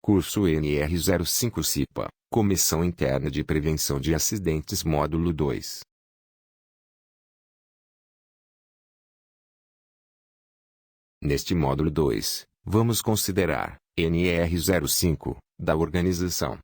Curso NR05 CIPA, Comissão Interna de Prevenção de Acidentes Módulo 2. Neste módulo 2, vamos considerar NR05, da organização.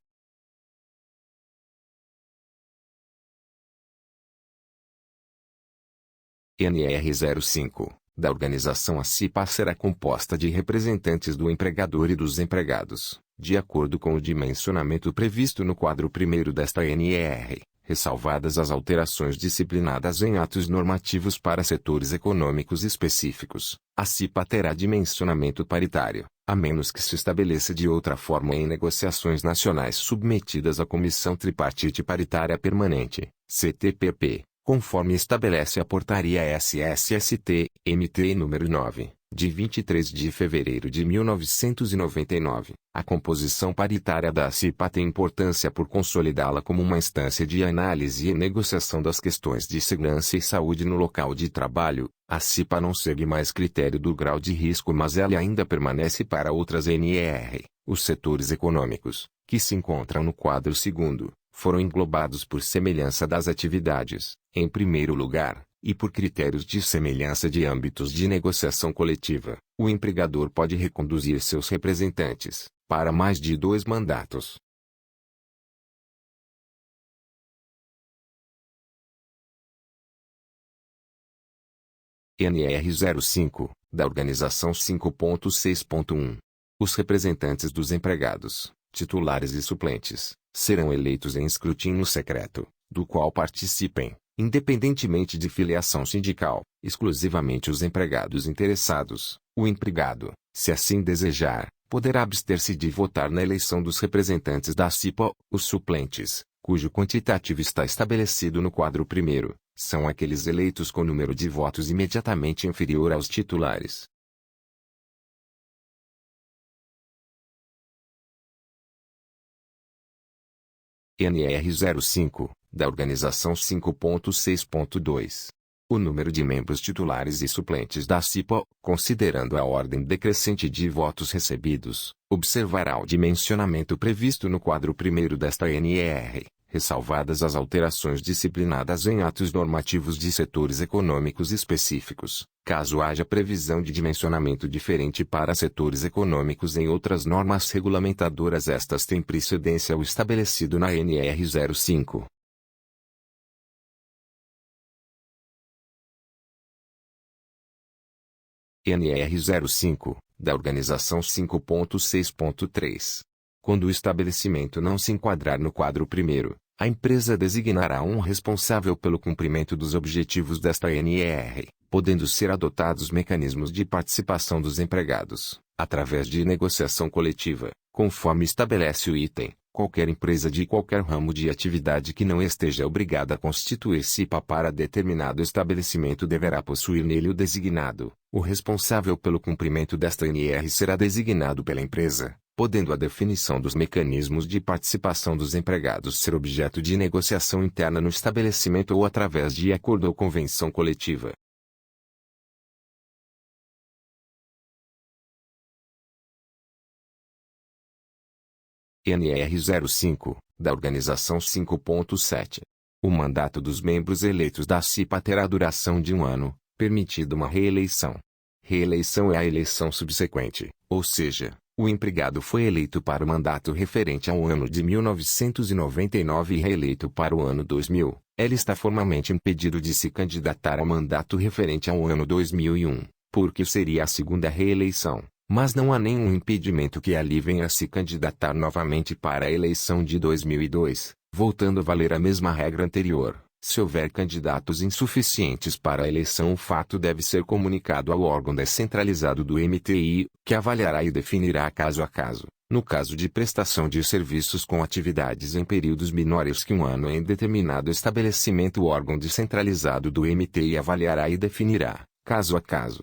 NR05, da organização. A CIPA será composta de representantes do empregador e dos empregados, de acordo com o dimensionamento previsto no quadro 1º desta NR, ressalvadas as alterações disciplinadas em atos normativos para setores econômicos específicos. A CIPA terá dimensionamento paritário, a menos que se estabeleça de outra forma em negociações nacionais submetidas à Comissão Tripartite Paritária Permanente, CTPP, conforme estabelece a Portaria SSST-MT número 9, de 23 de fevereiro de 1999. A composição paritária da CIPA tem importância por consolidá-la como uma instância de análise e negociação das questões de segurança e saúde no local de trabalho. A CIPA não segue mais critério do grau de risco, mas ela ainda permanece para outras NR. Os setores econômicos, que se encontram no quadro 2º, foram englobados por semelhança das atividades, em primeiro lugar, e por critérios de semelhança de âmbitos de negociação coletiva. O empregador pode reconduzir seus representantes, para mais de 2 mandatos. NR05, da Organização 5.6.1. Os representantes dos empregados, titulares e suplentes, serão eleitos em escrutínio secreto, do qual participem, independentemente de filiação sindical, exclusivamente os empregados interessados. O empregado, se assim desejar, poderá abster-se de votar na eleição dos representantes da CIPA. Os suplentes, cujo quantitativo está estabelecido no quadro 1º, são aqueles eleitos com número de votos imediatamente inferior aos titulares. NR05, da Organização 5.6.2. O número de membros titulares e suplentes da CIPA, considerando a ordem decrescente de votos recebidos, observará o dimensionamento previsto no quadro 1º desta NR, ressalvadas as alterações disciplinadas em atos normativos de setores econômicos específicos. Caso haja previsão de dimensionamento diferente para setores econômicos em outras normas regulamentadoras, estas têm precedência ao estabelecido na NR05. NR05, da Organização 5.6.3. Quando o estabelecimento não se enquadrar no quadro 1º, a empresa designará um responsável pelo cumprimento dos objetivos desta NR, podendo ser adotados mecanismos de participação dos empregados, através de negociação coletiva, conforme estabelece o item. Qualquer empresa de qualquer ramo de atividade que não esteja obrigada a constituir CIPA para determinado estabelecimento deverá possuir nele o designado. O responsável pelo cumprimento desta NR será designado pela empresa, podendo a definição dos mecanismos de participação dos empregados ser objeto de negociação interna no estabelecimento ou através de acordo ou convenção coletiva. NR05, da Organização 5.7. O mandato dos membros eleitos da CIPA terá duração de 1 ano, permitida uma reeleição. Reeleição é a eleição subsequente, ou seja, o empregado foi eleito para o mandato referente ao ano de 1999 e reeleito para o ano 2000, ele está formalmente impedido de se candidatar ao mandato referente ao ano 2001, porque seria a segunda reeleição. Mas não há nenhum impedimento que ali venha a se candidatar novamente para a eleição de 2002, voltando a valer a mesma regra anterior. Se houver candidatos insuficientes para a eleição, o fato deve ser comunicado ao órgão descentralizado do MTI, que avaliará e definirá caso a caso. No caso de prestação de serviços com atividades em períodos menores que 1 ano em determinado estabelecimento, o órgão descentralizado do MTI avaliará e definirá, caso a caso.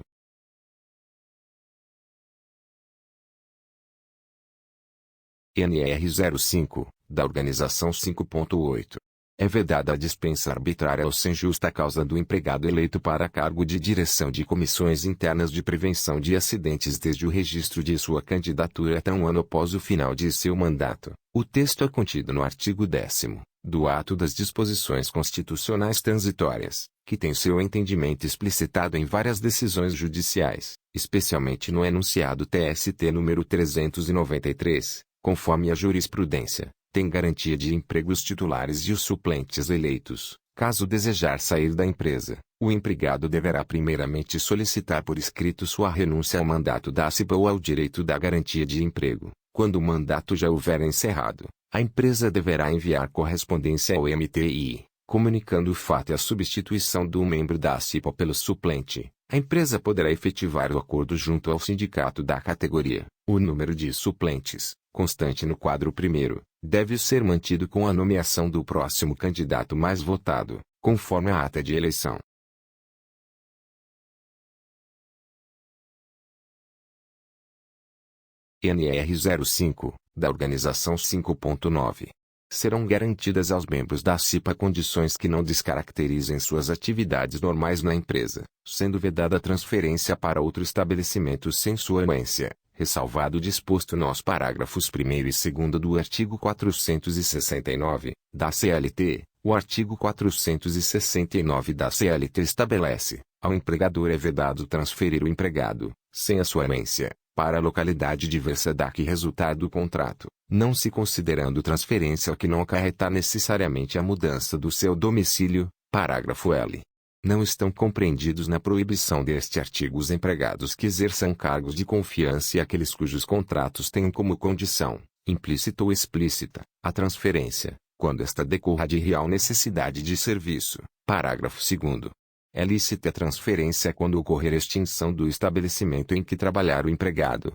NR05, da Organização 5.8. É vedada a dispensa arbitrária ou sem justa causa do empregado eleito para cargo de direção de comissões internas de prevenção de acidentes desde o registro de sua candidatura até um ano após o final de seu mandato. O texto é contido no artigo 10º do Ato das Disposições Constitucionais Transitórias, que tem seu entendimento explicitado em várias decisões judiciais, especialmente no enunciado TST número 393, conforme a jurisprudência. Tem garantia de emprego os titulares e os suplentes eleitos. Caso desejar sair da empresa, o empregado deverá primeiramente solicitar por escrito sua renúncia ao mandato da ACIPA ou ao direito da garantia de emprego. Quando o mandato já houver encerrado, a empresa deverá enviar correspondência ao MTI, comunicando o fato e a substituição do membro da ACIPA pelo suplente. A empresa poderá efetivar o acordo junto ao sindicato da categoria. O número de suplentes, constante no quadro primeiro, deve ser mantido com a nomeação do próximo candidato mais votado, conforme a ata de eleição. NR 05, da Organização 5.9. Serão garantidas aos membros da ACIPA condições que não descaracterizem suas atividades normais na empresa, sendo vedada a transferência para outro estabelecimento sem sua anuência, ressalvado o disposto nos parágrafos 1º e 2º do artigo 469, da CLT. O artigo 469 da CLT estabelece: ao empregador é vedado transferir o empregado, sem a sua anuência, para a localidade diversa da que resultar do contrato, não se considerando transferência que não acarretar necessariamente a mudança do seu domicílio. Parágrafo L. Não estão compreendidos na proibição deste artigo os empregados que exerçam cargos de confiança e aqueles cujos contratos tenham como condição, implícita ou explícita, a transferência, quando esta decorra de real necessidade de serviço. Parágrafo 2º. É lícita a transferência quando ocorrer extinção do estabelecimento em que trabalhar o empregado.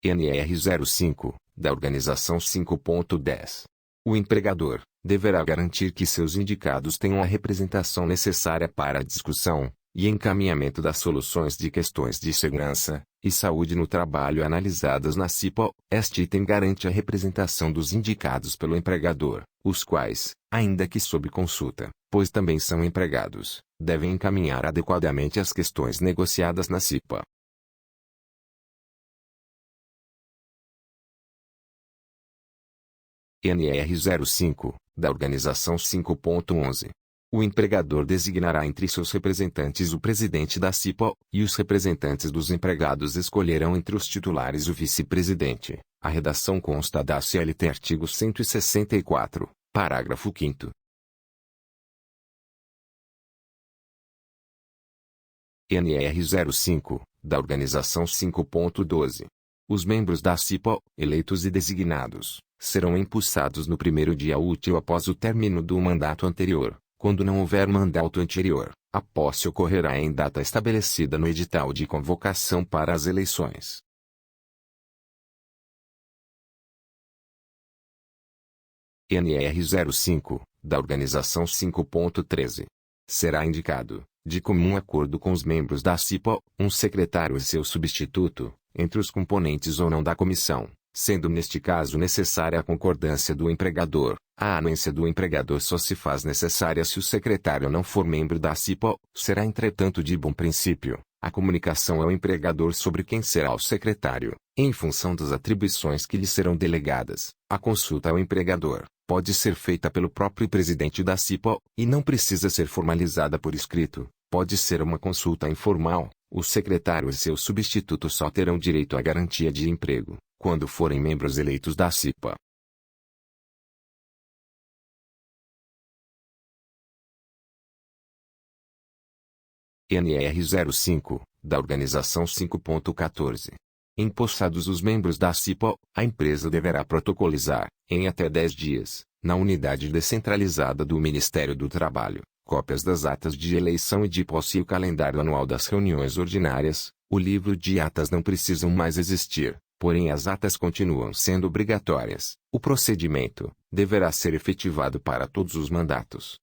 NR 05, da Organização 5.10. O empregador deverá garantir que seus indicados tenham a representação necessária para a discussão e encaminhamento das soluções de questões de segurança e saúde no trabalho analisadas na CIPA. Este item garante a representação dos indicados pelo empregador, os quais, ainda que sob consulta, pois também são empregados, devem encaminhar adequadamente as questões negociadas na CIPA. NR 05, da Organização 5.11. O empregador designará entre seus representantes o presidente da CIPA, e os representantes dos empregados escolherão entre os titulares o vice-presidente. A redação consta da CLT artigo 164, parágrafo 5º. NR 05, da Organização 5.12. Os membros da CIPA, eleitos e designados, serão impulsados no primeiro dia útil após o término do mandato anterior. Quando não houver mandato anterior, a posse ocorrerá em data estabelecida no edital de convocação para as eleições. NR 05, da Organização 5.13. Será indicado, de comum acordo com os membros da CIPA, um secretário e seu substituto, entre os componentes ou não da comissão, sendo neste caso necessária a concordância do empregador. A anuência do empregador só se faz necessária se o secretário não for membro da CIPA. Será entretanto de bom princípio a comunicação ao empregador sobre quem será o secretário, em função das atribuições que lhe serão delegadas. A consulta ao empregador pode ser feita pelo próprio presidente da CIPA, e não precisa ser formalizada por escrito. Pode ser uma consulta informal. O secretário e seu substituto só terão direito à garantia de emprego quando forem membros eleitos da CIPA. NR 05, da Organização 5.14. Empossados os membros da CIPA, a empresa deverá protocolizar, em até 10 dias, na unidade descentralizada do Ministério do Trabalho, cópias das atas de eleição e de posse e o calendário anual das reuniões ordinárias. O livro de atas não precisam mais existir, porém as atas continuam sendo obrigatórias. O procedimento deverá ser efetivado para todos os mandatos.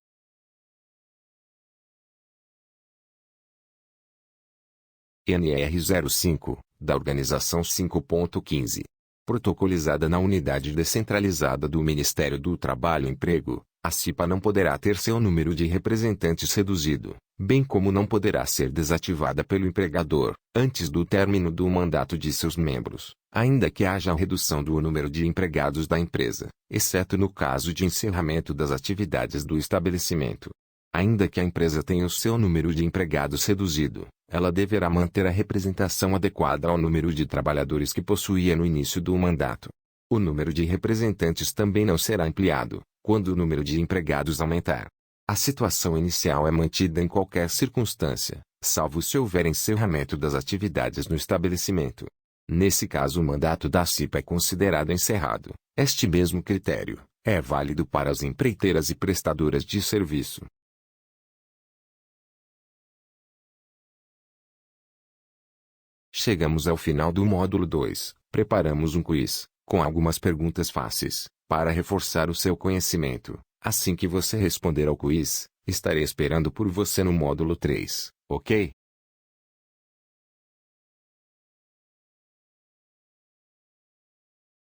NR 05, da Organização 5.15. Protocolizada na Unidade Descentralizada do Ministério do Trabalho e Emprego, a CIPA não poderá ter seu número de representantes reduzido, bem como não poderá ser desativada pelo empregador, antes do término do mandato de seus membros, ainda que haja redução do número de empregados da empresa, exceto no caso de encerramento das atividades do estabelecimento. Ainda que a empresa tenha o seu número de empregados reduzido, ela deverá manter a representação adequada ao número de trabalhadores que possuía no início do mandato. O número de representantes também não será ampliado, quando o número de empregados aumentar. A situação inicial é mantida em qualquer circunstância, salvo se houver encerramento das atividades no estabelecimento. Nesse caso, o mandato da CIPA é considerado encerrado. Este mesmo critério é válido para as empreiteiras e prestadoras de serviço. Chegamos ao final do módulo 2. Preparamos um quiz, com algumas perguntas fáceis, para reforçar o seu conhecimento. Assim que você responder ao quiz, estarei esperando por você no módulo 3, ok?